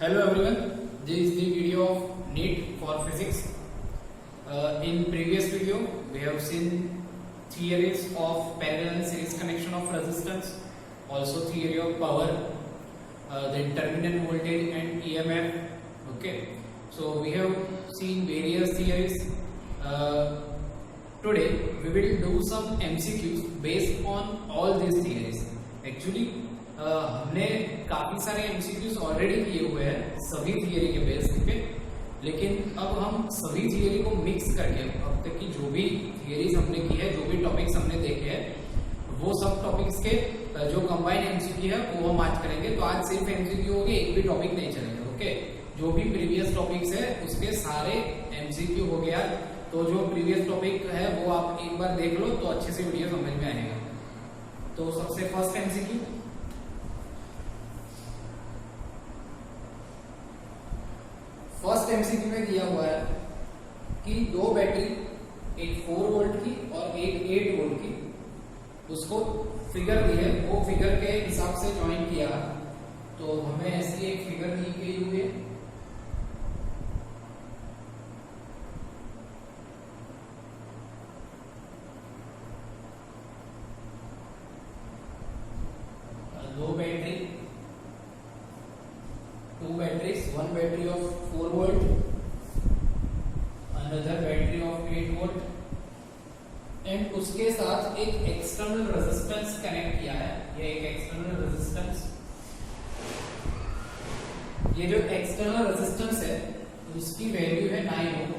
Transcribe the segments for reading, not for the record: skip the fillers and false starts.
Hello everyone, this is the video of NEET for physics. In previous video, we have seen theories of parallel and series connection of resistance, also theory of power, then terminal voltage and EMF. Okay, so we have seen various theories. Today we will do some MCQs based on all these theories. Actually हमने काफी सारे MCQs already किए हुए हैं सभी theory के base पे, लेकिन अब हम सभी थियरी को मिक्स करके अब तक की जो भी थियरीज हमने की है, जो भी टॉपिक्स हमने देखे हैं, वो सब टॉपिक्स के जो कंबाइंड एमसीक्यू है वो हम आज करेंगे. तो आज सिर्फ एमसीक्यू होंगे, एक भी टॉपिक नहीं चलेगा. ओके, जो भी प्रीवियस टॉपिक्स है उसके सारे एमसीक्यू हो गया. तो जो प्रीवियस टॉपिक है वो आप एक बार देख लो तो अच्छे से वीडियो समझ में आएगा. तो सबसे फर्स्ट एमसीक्यू, फर्स्ट एमसीक्यू में दिया हुआ है कि दो बैटरी, एक 4 वोल्ट की और एक 8 वोल्ट की, उसको फिगर दी है, वो फिगर के हिसाब से ज्वाइन किया. तो हमें ऐसी एक फिगर दी गई हुई है. दो battery, two batteries, one battery of 4 volt, another battery of 8 volt, and उसके साथ एक एक्सटर्नल रेजिस्टेंस कनेक्ट किया है. ये एक एक्सटर्नल रेजिस्टेंस, ये जो एक्सटर्नल रेजिस्टेंस है उसकी वैल्यू है 9 ओम,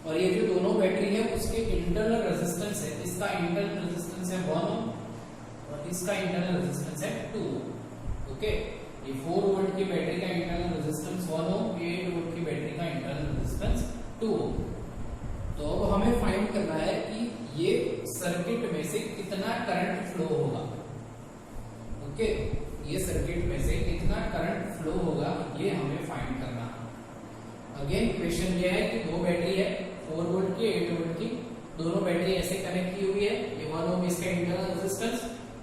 और ये जो दोनों बैटरी है उसके इंटरनल रेजिस्टेंस है, इसका इंटरनल रेजिस्टेंस है 1 ओम और इसका इंटरनल रेजिस्टेंस है 2 ओम. ओके, ये 4 वोल्ट की बैटरी का इंटरनल रेजिस्टेंस 1 ओम, 8 वोल्ट की बैटरी का इंटरनल रेजिस्टेंस 2 ओम. तो अब हमें फाइंड करना है कि ये सर्किट में से कितना करंट फ्लो होगा. ओके, ये सर्किट में से कितना करंट फ्लो होगा ये हमें फाइंड करना है. अगेन क्वेश्चन ये है कि दो बैटरी है, 4 वोल्ट की, 8 वोल्ट की, दोनों बैटरी ऐसे कनेक्ट की हुई है. ये 1 ओम इसका इंटरनल रेजिस्टेंस,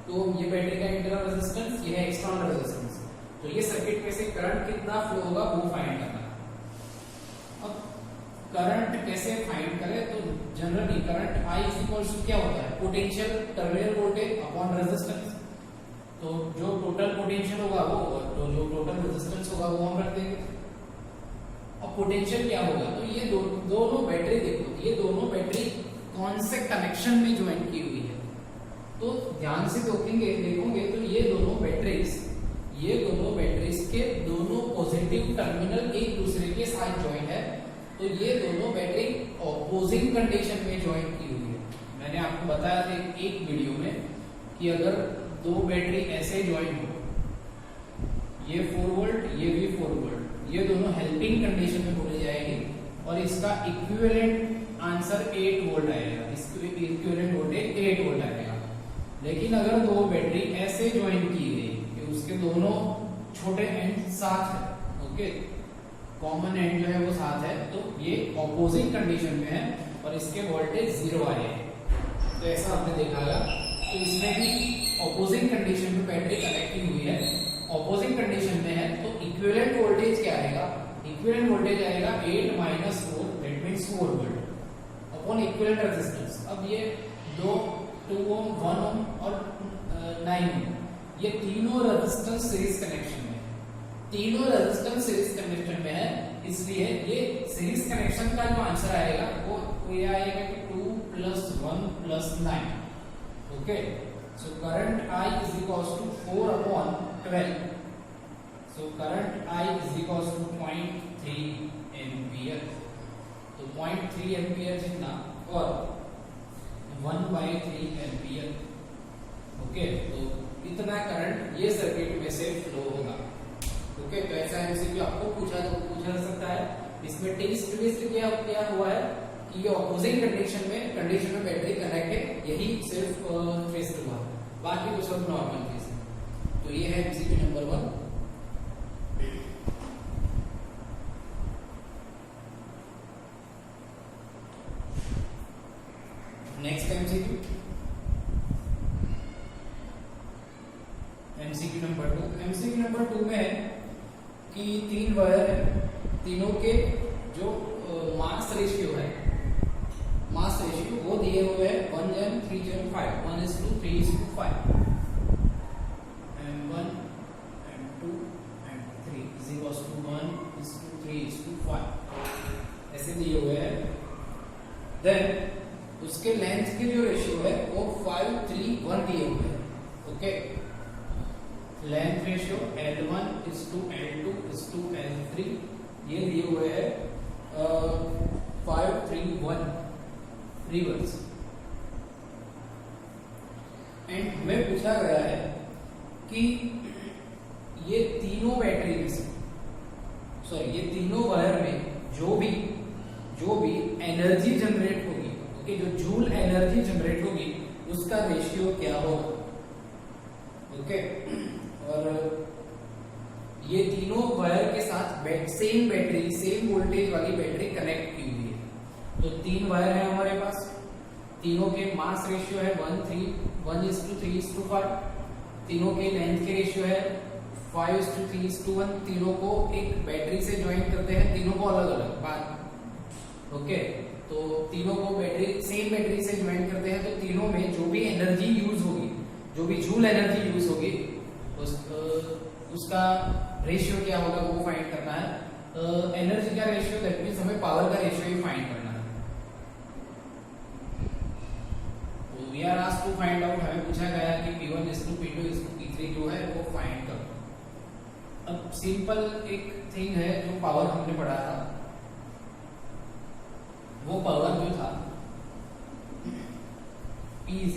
2 ओम ये बैटरी का इंटरनल रेजिस्टेंस, ये है एक्सटर्नल रेजिस्टेंस. तो ये सर्किट में से करंट कितना फ्लो होगा वो फाइंड करना है. अब करंट कैसे फाइंड करें? तो generally current I is equal to क्या होता है? Potential terminal voltage upon resistance. तो जो टोटल पोटेंशियल होगा वो, तो जो टोटल रेजिस्टेंस होगा वो हम रख देंगे. अब पोटेंशियल क्या होगा? तो ये दोनों बैटरी, देखो ये दोनों बैटरी कौन से कनेक्शन में ज्वाइन की हुई है. तो ध्यान से देखोगे तो ये दोनों बैटरीज के दोनों पॉजिटिव टर्मिनल एक दूसरे के साथ ज्वाइन है. तो ये दोनों बैटरी ऑपोजिंग कंडीशन में ज्वाइन की हुई है. मैंने आपको बताया था एक वीडियो में कि अगर दो बैटरी ऐसे ज्वाइन हो, ये 4 वोल्ट, ये भी 4 वोल्ट, ये दोनों हेल्पिंग कंडीशन में बोली जाएगी और इसका इक्विवेलेंट आंसर 8 वोल्ट आएगा, इसका इक्विवेलेंट वोल्टेज 8 वोल्ट आएगा. लेकिन अगर दो बैटरी ऐसे ज्वाइन की गई कि उसके दोनों छोटे एंड साथ है, ओके, कॉमन एंड जो है वो साथ है, तो ये ऑपोजिंग कंडीशन में है और इसके वोल्टेज 0 आए हैं. तो ऐसा आपने देखा होगा. तो इसमें भी ऑपोजिंग कंडीशन में बैटरी कनेक्ट की हुई है, ऑपोजिंग कंडीशन में है, तो इक्विवेलेंट वोल्टेज क्या आएगा? इक्विवेलेंट वोल्टेज आएगा 8 minus 4, that means 4 volt upon equivalent resistance. अब ये 2 ओम, 1 ओम और 9 ओम, ये तीनों रेजिस्टेंस सीरीज कनेक्शन में, तीनों रेजिस्टेंस सीरीज कनेक्शन में है. इसलिए ये सीरीज कनेक्शन का जो आंसर आएगा वो ये आएगा कि 2 + 1 + 9. Okay, so current I is equal to 4/12. So current I is equal to 0.3 ampere. तो 0.3 एम्पियर जितना और 1/3 एम्पियर. ओके, तो इतना करंट ये सर्किट में से फ्लो होगा. ओके, तो ऐसा एमसीक्यू आपको पूछा जा सकता है. इसमें ट्विस्ट क्या हुआ है कि ये ऑपोजिंग कंडीशन में बैटरी कनेक्ट है, यही सिर्फ ट्विस्ट हुआ, बाकी तो सब नॉर्मल केस है. तो ये है MCQ number 1. Next MCQ, MCQ number 2 में है कि 3 वायर है, तीनों के जो मास रेशियो है, मास रेशियो वो दिए हुए हैं 1:3:5, 1:3:5, m1 m2 m3 is equals to 1:3:5 ऐसे दिए हुए हैं। देन उसके लेंथ के जो रेशियो है वो 5:3:1 दिए हुए हैं। ओके, लेंथ रेशियो L1:L2:L3 ये दिए हुए हैं 5:3:1 रिवर्स। एंड हमें पूछा गया है कि ये तीनों बैटरी में से ये तीनों वायर में जो भी एनर्जी जनरेट होगी, ओके, जो जूल एनर्जी जनरेट होगी उसका रेशियो क्या होगा। ओके, और ये तीनों वायर के साथ सेम बैटरी, सेम वोल्टेज वाली बैटरी कनेक्ट की हुई है। तो 3 वायर है हमारे पास, तीनों के मास रेशियो है 1:3:5, तीनों के लेंथ के रेशियो है 5:3:1, तीनों को एक बैटरी से ज्वाइन करते हैं, तीनों को अलग अलग बात। ओके, तो तीनों को सेम बैटरी से ज्वाइन करते हैं, तो तीनों में जो भी एनर्जी यूज होगी, जो भी जूल एनर्जी यूज होगी उसका रेशियो क्या होगा वो फाइंड करना है। एनर्जी का रेशियो दैट मींस हमें पावर का रेशियो ही फाइंड करना है। तो we are asked to find out, हमें पूछा गया है कि P1:P2:P3 जो है वो फाइंड करो। अब सिंपल एक थिंग है जो पावर हमने पढ़ा था, वो पावर जो था P =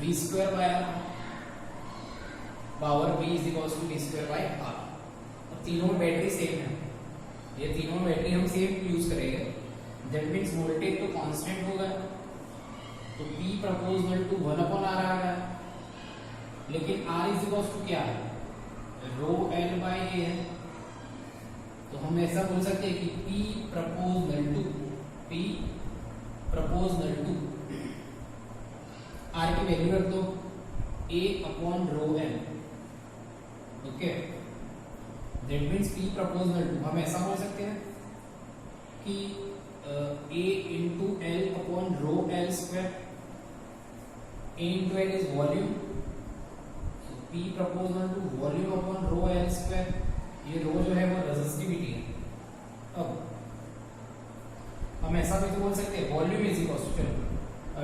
V²/R, power V = V²/R। अब तीनों बैटरी सेम है, ये तीनों बैटरी हम सेम यूज करेंगे, दैट मीन्स वोल्टेज तो कांस्टेंट होगा, तो P = 1/R आ गया। लेकिन R = क्या है, ρL/A है, तो हम ऐसा बोल सकते हैं कि P = R की वैल्यू रख दो A/ρL। Okay, that means P = हम ऐसा बोल सकते हैं कि A/L/ρL², A/L is volume, so P = वॉल्यूम/ρL², ये रो जो है वो रेजिस्टिविटी है। अब हम ऐसा भी तो बोल सकते हैं volume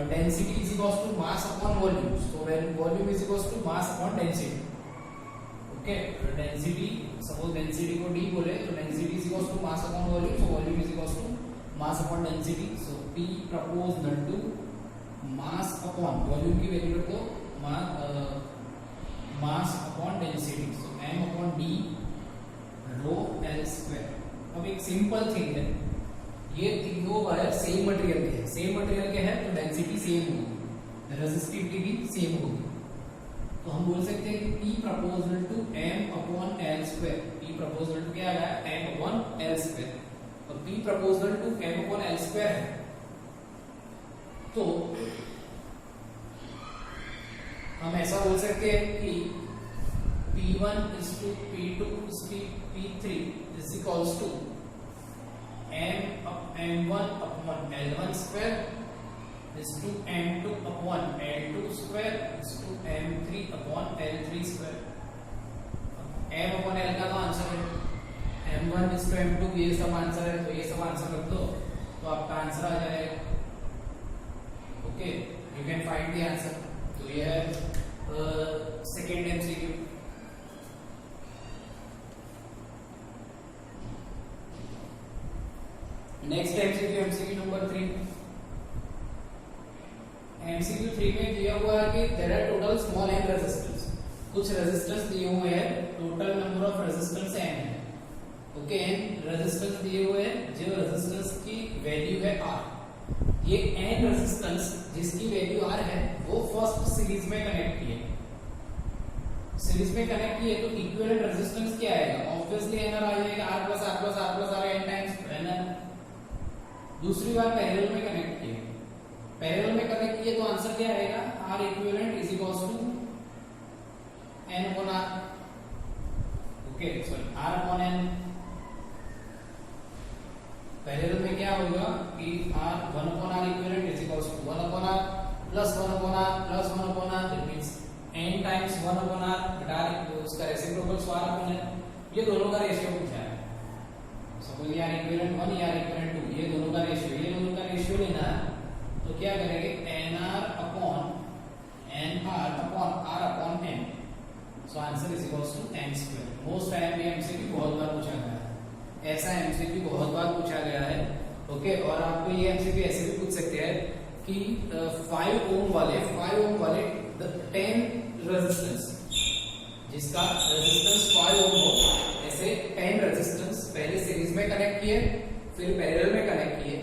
density = मास/वॉल्यूम, so when volume = mass/density। Okay, density, suppose density को D बोले तो density = मास/वॉल्यूम, so volume = mass/density, so P = mass/वॉल्यूम की वैल्यू रखो mass/density, so m/d ρL²। अब एक सिंपल थिंग है, ये तीनों वायर सेम मटेरियल के हैं, सेम मटेरियल के हैं तो डेंसिटी सेम होगी, रेजिस्टिविटी भी सेम होगी। तो हम बोल सकते हैं कि P = m/L², P क्या है m/L², और P = m/L² है, तो हम ऐसा बोल सकते हैं कि P1:P2:P3 = m/L1/L1² m/L2/L2² m/L3/L3²। m/L का तो आंसर है, m1:m2 ये सब आंसर है, तो ये सब आंसर रख दो तो आपका आंसर आ जाएगा। Okay, you can find the answer. तो ये है second MCQ। Next MCQ number 3। MCQ 3 में दिया हुआ है कि there are total small n resistance, कुछ रेजिस्टेंस दिए हुए हैं, total number of resistance n है। ओके, n रेजिस्टेंस दिए हुए हैं, जो रेजिस्टेंस की वैल्यू है R। ये n रेजिस्टेंस जिसकी वैल्यू R है वो फर्स्ट सीरीज में कनेक्ट किए, सीरीज में कनेक्ट किए तो इक्विवेलेंट रेजिस्टेंस क्या आएगा, ऑब्वियसली NR आ जाएगा, R+R+R+R n टाइम्स NR। दूसरी बार पैरेलल में कनेक्ट किए, पैरेलल में कनेक्ट किए तो आंसर क्या आएगा, R equivalent = n/R। Okay sorry R upon N। Parallel में क्या होगा कि R 1 upon R equivalent is equals to 1 upon R plus 1 upon R plus 1 upon R, that means n times 1 upon R बटा उसका reciprocal R upon N। ये दोनों का ratio पूछा है। सपोज यार इक्विवेलेंट 1 यार इक्विवेलेंट 2, ये दोनों का रेशियो लेना है। तो क्या करेंगे nr upon nr upon r upon n। So answer is equals to n square. Most time ये एमसीक्यू बहुत बार पूछा गया है, ऐसा एमसीक्यू बहुत बार पूछा गया है। ओके, और आपको ये एमसीक्यू ऐसे भी पूछ सकते हैं कि 5 ओम वाले 10 रेजिस्टेंस, जिसका रेजिस्टेंस 5 ओम हो, ऐसे 10 रेजिस्टेंस पहले सीरीज में कनेक्ट किए फिर पैरेलल में कनेक्ट किए।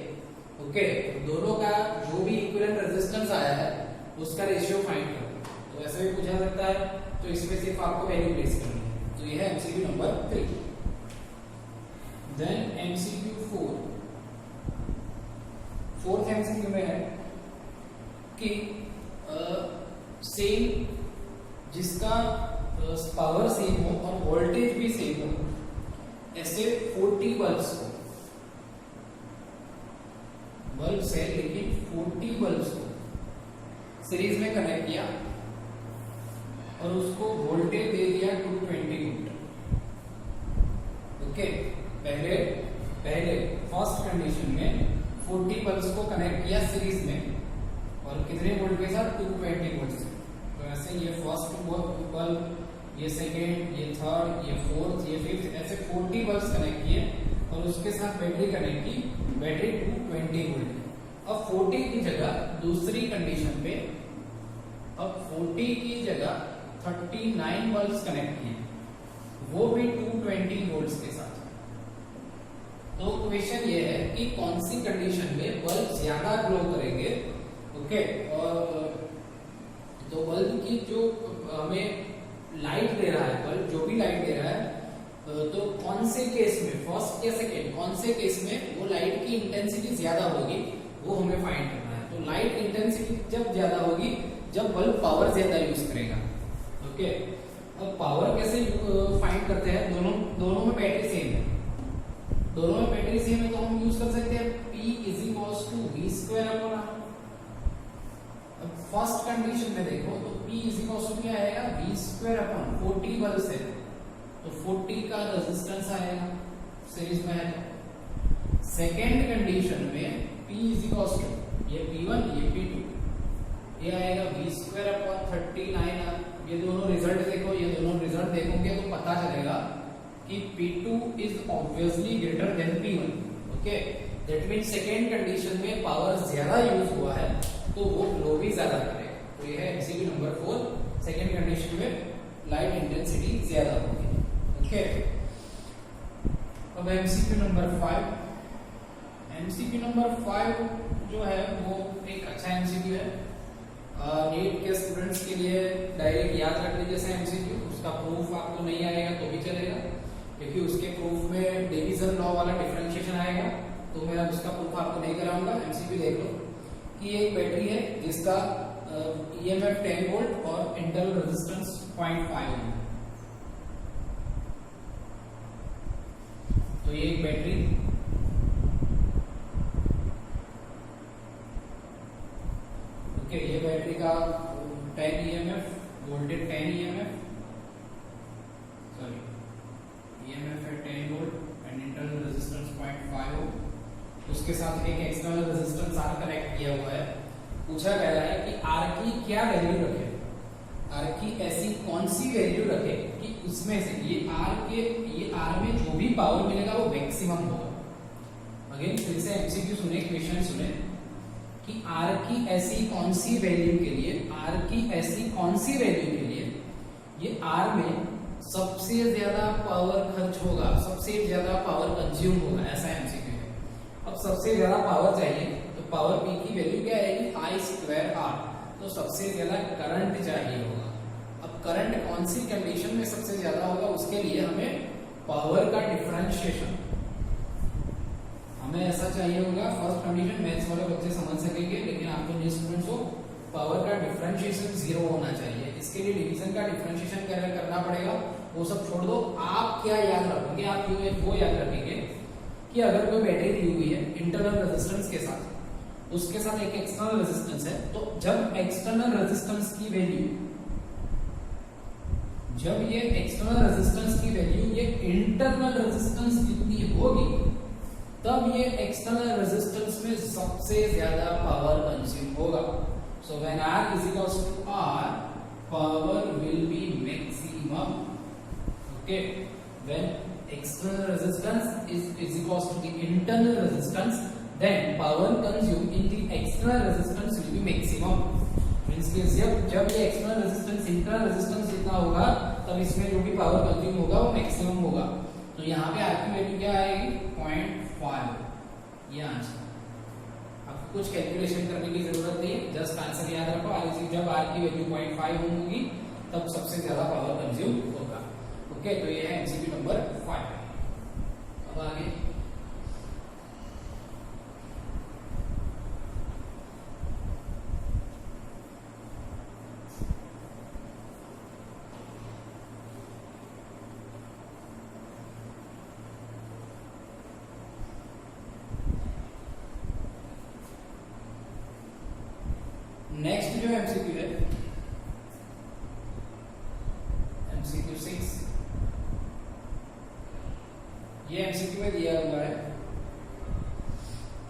ओके, दोनों का जो भी इक्विवेलेंट रेजिस्टेंस आया है उसका रेशियो फाइंड करो। तो ऐसे भी पूछा सकता है, तो इसमें सिर्फ आपको वैल्यू प्लेस करनी है। तो ये है MCQ number 3। Then MCQ 4, fourth MCQ में है कि सेम जिसका पावर सेम हो और वोल्टेज भी सेम हो, ऐसे 40 बल्ब्स को, बल्ब है लेकिन 40 बल्ब्स को सीरीज में कनेक्ट किया और उसको वोल्टेज दे दिया 220 वोल्ट। ओके, पहले फर्स्ट कंडीशन में 40 बल्ब्स को कनेक्ट किया सीरीज में और कितने वोल्ट के साथ 220 वोल्ट से। तो ऐसे ये फर्स्ट बल्ब, ये सेकेंड, ये थर्ड, ये फोर्थ, ये फिफ्थ, ऐसे 40 बल्ब्स कनेक्ट किए और उसके साथ बैटरी कनेक्ट की, बैटरी 220 वोल्ट। अब 40 की जगह दूसरी कंडीशन पे अब 40 की जगह 39 बल्ब्स कनेक्ट किए, वो भी 220 वोल्ट्स के साथ। तो क्वेश्चन ये है कि कौन सी कंडीशन में बल्ब ज्यादा ग्लो करेंगे। ओके, और तो बल्ब की जो हमें लाइट दे रहा है, बल्ब जो भी लाइट दे रहा है, तो कौन से केस में, फर्स्ट या सेकेंड, कौन से केस में वो लाइट की इंटेंसिटी ज्यादा होगी वो हमें फाइंड करना है। तो लाइट इंटेंसिटी जब ज्यादा होगी जब बल्ब पावर ज्यादा यूज करेगा। ओके, अब पावर कैसे फाइंड करते हैं, दोनों में बैटरी सेम है, दोनों में बैटरी सेम है, तो हम यूज कर सकते हैं P is equals to V square upon R। अब फर्स्ट कंडीशन में देखो तो P इज इक्वल्स टू क्या आएगा, V स्क्वायर अपॉन 40 बल्ब है तो 40 का रेजिस्टेंस आएगा सीरीज में है। सेकेंड कंडीशन में P इज इक्वल्स टू ये P1 ये P2, ये आएगा V स्क्वायर अपॉन 39R। ये दोनों रिजल्ट देखो, ये दोनों रिजल्ट देखोगे तो पता चलेगा कि P2 is obviously greater than P1। Okay, that means second condition में पावर ज्यादा यूज हुआ है तो वो ग्लो भी ज्यादा करेगा। तो ये है एमसीक्यू नंबर 4, सेकेंड कंडीशन में लाइट इंटेंसिटी ज्यादा होगी। ओके, अब एमसीक्यू नंबर 5। एमसीक्यू नंबर 5 जो है वो एक अच्छा एमसीक्यू है, नीट के स्टूडेंट्स के लिए डायरेक्ट याद रख लीजिए जैसे एमसीक्यू। उसका प्रूफ आपको नहीं आएगा तो भी चलेगा, क्योंकि उसके प्रूफ में डिवीजन लॉ वाला डिफरेंशिएशन आएगा, तो मैं उसका प्रूफ आपको नहीं कराऊंगा। एमसीक्यू देख लो कि एक बैटरी है जिसका ईएमएफ 10 वोल्ट और इंटरनल रेजिस्टेंस 0.5 ओम। तो ये एक बैटरी, ओके, ये बैटरी का 10 EMF, voltage 10 EMF, sorry EMF है 10 वोल्ट एंड इंटरनल रेजिस्टेंस 0.5 ओम। उसके साथ एक एक्सटर्नल रेजिस्टेंस R कनेक्ट किया हुआ है। पूछा गया है कि R की क्या वैल्यू रखे, R की ऐसी कौन सी वैल्यू रखे कि उसमें से ये R में जो भी पावर मिलेगा वो मैक्सिमम होगा। अगेन फिर से एमसीक्यू सुने, क्वेश्चन सुने कि R की ऐसी कौन सी वैल्यू के लिए, R की ऐसी कौन सी वैल्यू के लिए ये R में सबसे ज्यादा पावर खर्च होगा, सबसे ज्यादा पावर कंज्यूम होगा, ऐसा एमसीक्यू है। अब सबसे ज्यादा पावर चाहिए तो पावर P की वैल्यू क्या आएगी, I स्क्वायर R। तो सबसे ज्यादा करंट चाहिए होगा। अब करंट कौन सी कंडीशन में सबसे ज्यादा होगा, उसके लिए हमें पावर का डिफरेंशिएशन हमें ऐसा चाहिए होगा। फर्स्ट कंडीशन मैथ्स वाले बच्चे समझ सकेंगे, लेकिन आपको न्यू स्टूडेंट्स को पावर का डिफरेंशिएशन 0 होना चाहिए। इसके लिए डिवीजन का डिफरेंशिएशन करना पड़ेगा वो सब छोड़ दो। आप क्या याद रखोगे, आप वो याद रखेंगे कि अगर कोई बैटरी दी हुई है इंटरनल रेजिस्टेंस के साथ, उसके साथ एक एक्सटर्नल रेजिस्टेंस है, तो जब एक्सटर्नल रेजिस्टेंस की वैल्यू, जब ये एक्सटर्नल रेजिस्टेंस की वैल्यू ये इंटरनल रेजिस्टेंस जितनी होगी, तब ये एक्सटर्नल रेजिस्टेंस में सबसे ज्यादा पावर कंज्यूम होगा। So when R is equals to R, power will be maximum. Okay, when external resistance is equals to the internal resistance, then power consumed in the external resistance will be maximum. Means कि जब ये external resistance internal resistance जितना होगा, तब इसमें जो भी power consume होगा वो maximum होगा। तो यहाँ पे R की वैल्यू क्या आएगी 0.5। ये आंसर, आपको कुछ कैलकुलेशन करने की जरूरत नहीं है, जस्ट आंसर याद रखो। जब R की वैल्यू 0.5 होगी तब सबसे ज्यादा पावर कंज्यूम होगा। ओके, तो ये है एमसीक्यू नंबर 5। अब आगे नेक्स्ट जो एमसीक्यू है, एमसीक्यू 6। ये एमसीक्यू में दिया हुआ है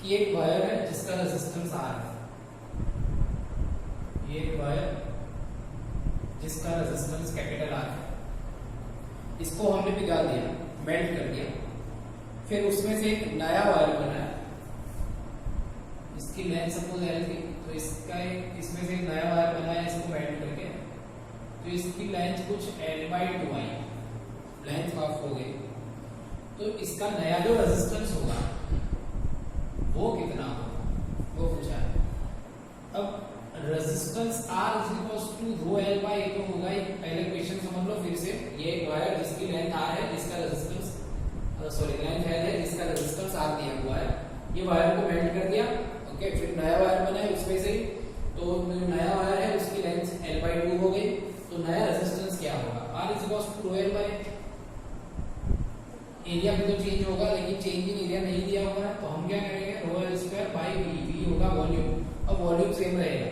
कि एक वायर है जिसका रेजिस्टेंस R है, ये एक वायर जिसका रेजिस्टेंस कैपिटल R है, इसको हमने पिघला दिया, मेल्ट कर दिया, फिर उसमें से एक नया वायर बनाया, इसकी लेंथ सपोज L थी, तो इसमें से एक नया वायर बनाया, इसको मेल्ट करके, तो इसकी लेंथ कुछ L/2 आई, लेंथ हाफ हो गई, तो इसका नया जो रेजिस्टेंस होगा वो कितना होगा, वो पूछा है। अब resistance R is equals to rho L by A तो होगा ही, पहले क्वेश्चन समझ लो फिर से। ये एक वायर जिसकी लेंथ R है, जिसका रेजिस्टेंस लेंथ L है, जिसका रेजिस्टेंस R दिया हुआ है, ये वायर को मेल्ट कर दिया। ओके, फिर नया वायर बना है उसमें से, तो जो नया वायर है उसकी लेंथ L/2 हो गई, तो नया रेजिस्टेंस क्या होगा, R is equals to rho L by A। Area में तो चेंज होगा, लेकिन चेंज इन एरिया नहीं दिया हुआ है, तो हम क्या करेंगे, रो L square by V, V होगा वॉल्यूम। अब वॉल्यूम सेम रहेगा,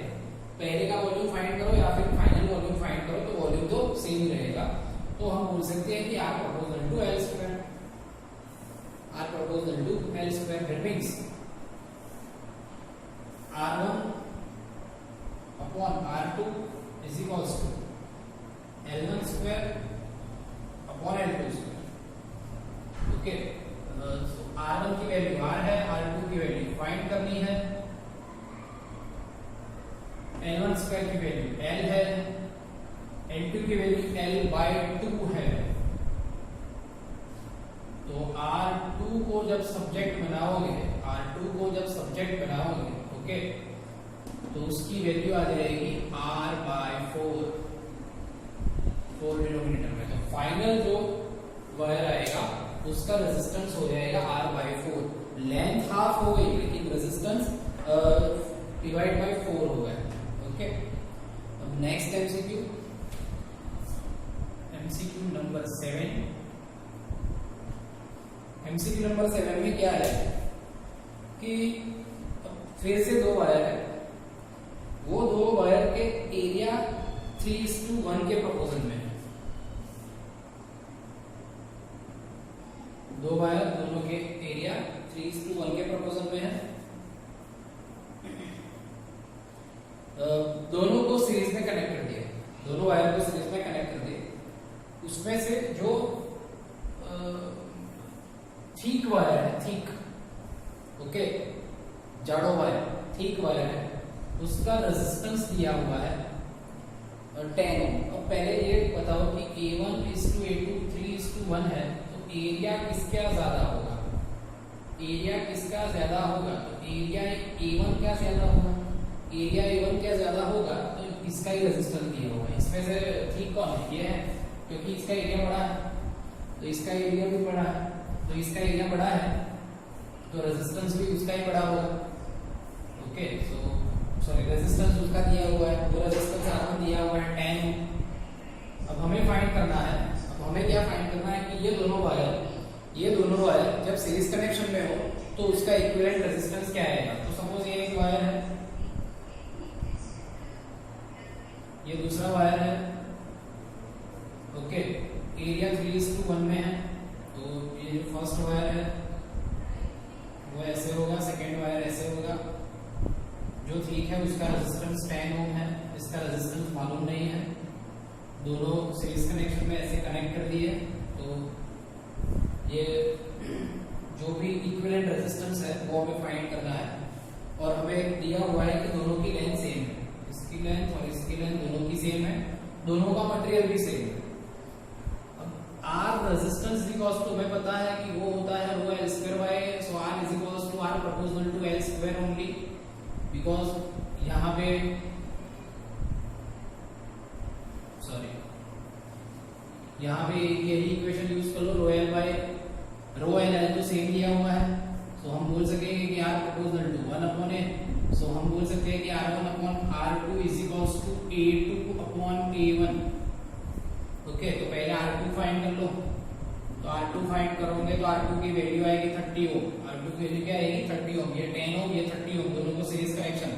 पहले का वॉल्यूम फाइंड करो या फिर फाइनल वॉल्यूम फाइंड करो, तो वॉल्यूम तो सेम ही रहेगा। तो हम बोल सकते हैं कि R proportional to L square, R proportional to L square, that means R1 upon R2 is equals to L1 square upon L2 square. Okay, R1 की वैल्यू R है, R2 की वैल्यू फाइंड करनी है, L1 स्क्वायर की value L है, L2 की value L/2 है। तो R2 को जब सब्जेक्ट बनाओगे, R2 को जब सब्जेक्ट बनाओगे, ओके, तो उसकी वैल्यू आ जाएगी R/4, 4 डिनोमिनेटर में। तो फाइनल जो वायर आएगा उसका रेजिस्टेंस हो जाएगा R/4, लेंथ हाफ हो गई लेकिन रेजिस्टेंस डिवाइड बाय 4 हो गया। ओके, अब next MCQ, MCQ number 7। MCQ number 7 में क्या है कि फिर से दो वायर है, वो दो वायर के एरिया 3:1 के प्रोपोर्शन में है। दो वायर दोनों के एरिया 3:1 के प्रोपोर्शन में है। दोनों को सीरीज में कनेक्ट कर दिया, दोनों वायर को सीरीज में कनेक्ट कर दिया। उसमें से जो थिक वायर है, थिक, ओके, जाड़ो वायर, थिक वायर है, उसका रेजिस्टेंस दिया हुआ है 10 ओम। अब पहले ये बताओ कि A1:A2 3:1 है, तो एरिया किसका ज्यादा होगा, एरिया किसका ज्यादा होगा, तो एरिया A1 का ज्यादा होगा, एरिया A1 क्या ज्यादा होगा, तो इसका ही रेजिस्टेंस दिया होगा। इसमें से ठीक कौन है, ये है, क्योंकि इसका एरिया बड़ा है, तो इसका एरिया भी बड़ा है, तो इसका एरिया बड़ा है तो रेजिस्टेंस भी उसका ही बड़ा होगा। ओके, सो सॉरी, रेजिस्टेंस उसका दिया हुआ है, वो रेजिस्टेंस आपको दिया हुआ है 10। अब हमें फाइंड करना है, अब हमें सीरीज कनेक्शन में हो तो उसका इक्विवेलेंट रेजिस्टेंस क्या आएगा। तो सपोज ये एक वायर है, ये दूसरा वायर है, ओके, एरिया 3:1 में है। तो ये जो फर्स्ट वायर है वो ऐसे होगा, सेकेंड वायर ऐसे होगा। जो ठीक है उसका रेजिस्टेंस 10 ओम है, इसका रेजिस्टेंस मालूम नहीं है, दोनों सीरीज कनेक्शन में ऐसे कनेक्ट कर दिए। तो ये जो भी इक्विवेलेंट रेजिस्टेंस है वो हमें फाइंड करना है, और हमें दिया हुआ है कि दोनों की लेंथ सेम है, इसकी लेंथ और इसकी लेंथ दोनों की सेम है, दोनों का मटेरियल भी सेम है। आर रेजिस्टेंस बिकॉज तो हमें पता है कि वो होता है rho L square by, so R is equals to R proportional to L square only, because यहाँ पे यही इक्वेशन यूज कर लो, रो एल एल तो सेम दिया हुआ है, सो हम बोल सकेंगे कि आर प्रोपोर्शनल टू 1/a, सो हम बोल सकते हैं कि r1/r2 is equals to a2/a1। Okay, तो पहले R2 फाइंड कर लो। तो R2 फाइंड करोगे तो R2 की वैल्यू आएगी 30 ओम। R2 की वैल्यू क्या आएगी 30 ओम, ये 10 ओम ये 30 ओम, दोनों को सीरीज कनेक्शन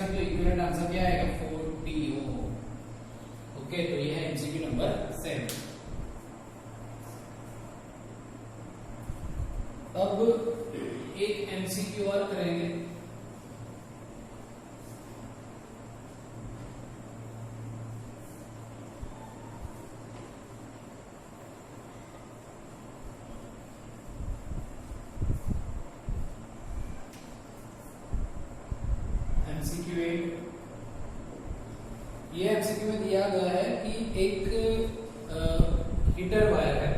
तो इक्विवेलेंट आंसर क्या आएगा 40 ओम। ओके, तो ये है एमसीक्यू नंबर 7। अब एक एमसीक्यू और करेंगे। ये एमसीक्यू में दिया गया है कि एक हीटर वायर है,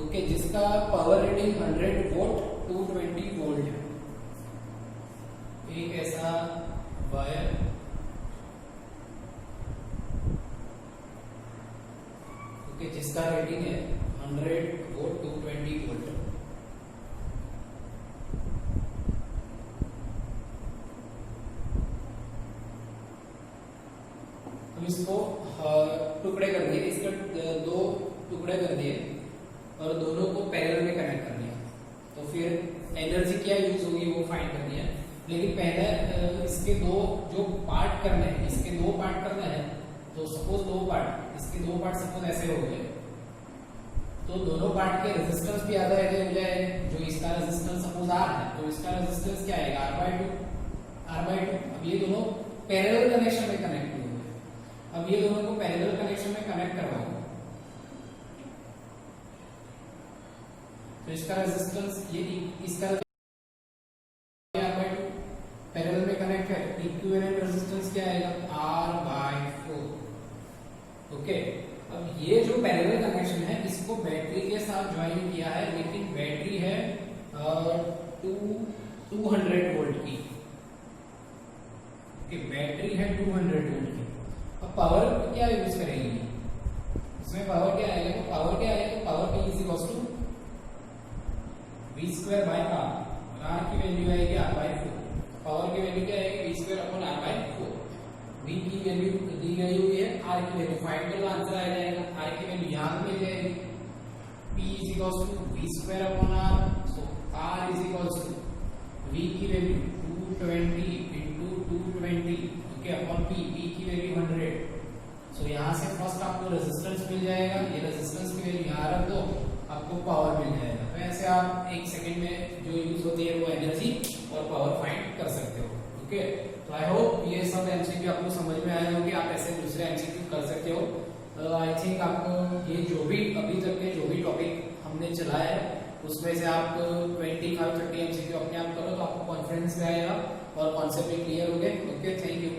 ओके, जिसका पावर रेटिंग 100 वोल्ट 220 वोल्ट है। एक ऐसा वायर, ओके, जिसका रेटिंग है 100 वोल्ट 220 वोल्ट। इसको टुकड़े कर दिए, इसका 2 टुकड़े कर दिए और दोनों को पैरेलल में कनेक्ट कर दिया। तो फिर एनर्जी क्या यूज होगी वो फाइंड करनी है। लेकिन पहले इसके दो जो पार्ट करने हैं, इसके 2 पार्ट करने हैं। तो सपोज 2 पार्ट, इसके 2 पार्ट सपोज ऐसे हो गए, तो दोनों पार्ट के रेजिस्टेंस भी आधा आधा हो जाएगा। जो इसका रेजिस्टेंस सपोज R है तो इसका रेजिस्टेंस क्या आएगा R/2। अब ये दोनों पैरेलल कनेक्शन में कनेक्ट हुए। अब ये दोनों को पैरेलल कनेक्शन में कनेक्ट करवाओ तो इसका रेजिस्टेंस ये इसका R/2 पैरेलल में कनेक्ट है, इक्विवेलेंट रेजिस्टेंस क्या आएगा R/4। ओके, अब ये जो पैरेलल कनेक्शन है इसको बैटरी के साथ ज्वाइन किया है, लेकिन बैटरी है 200 वोल्ट की। ओके, बैटरी है 200 वोल्ट की। अब पावर क्या यूज करेंगे इसमें, पावर क्या आएगा, तो पावर क्या आएगा, तो power P is equal to V²/R। R की वैल्यू आएगी R/4, पावर की वैल्यू क्या आएगी V²/R/4। V की वैल्यू दी गई हुई है, R की वैल्यू फाइंड करो, आंसर आ जाएगा। R की वैल्यू यहां मिल जाएगी, P is equal to V²/R, so R is equal to V की value 220 into 220, okay, upon P की वैल्यू 100। सो यहाँ से फर्स्ट आपको रेजिस्टेंस मिल जाएगा, ये रेजिस्टेंस की वैल्यू यहाँ रख दो, आपको पावर मिल जाएगा। तो ऐसे आप 1 सेकंड में जो यूज होती है वो एनर्जी और पावर फाइंड कर सकते हो। ओके, तो आई होप ये सब एमसीक्यू आपको समझ में आए होंगे, आप ऐसे दूसरे एमसीक्यू कर सकते हो। आई थिंक आपको ये जो भी अभी तक के जो भी टॉपिक हमने चलाया है उसमें से आप 25-30 एमसीक्यू अपने आप करो तो आपको कॉन्फिडेंस में आएगा और कॉन्सेप्ट भी क्लियर हो गए। Okay, thank you.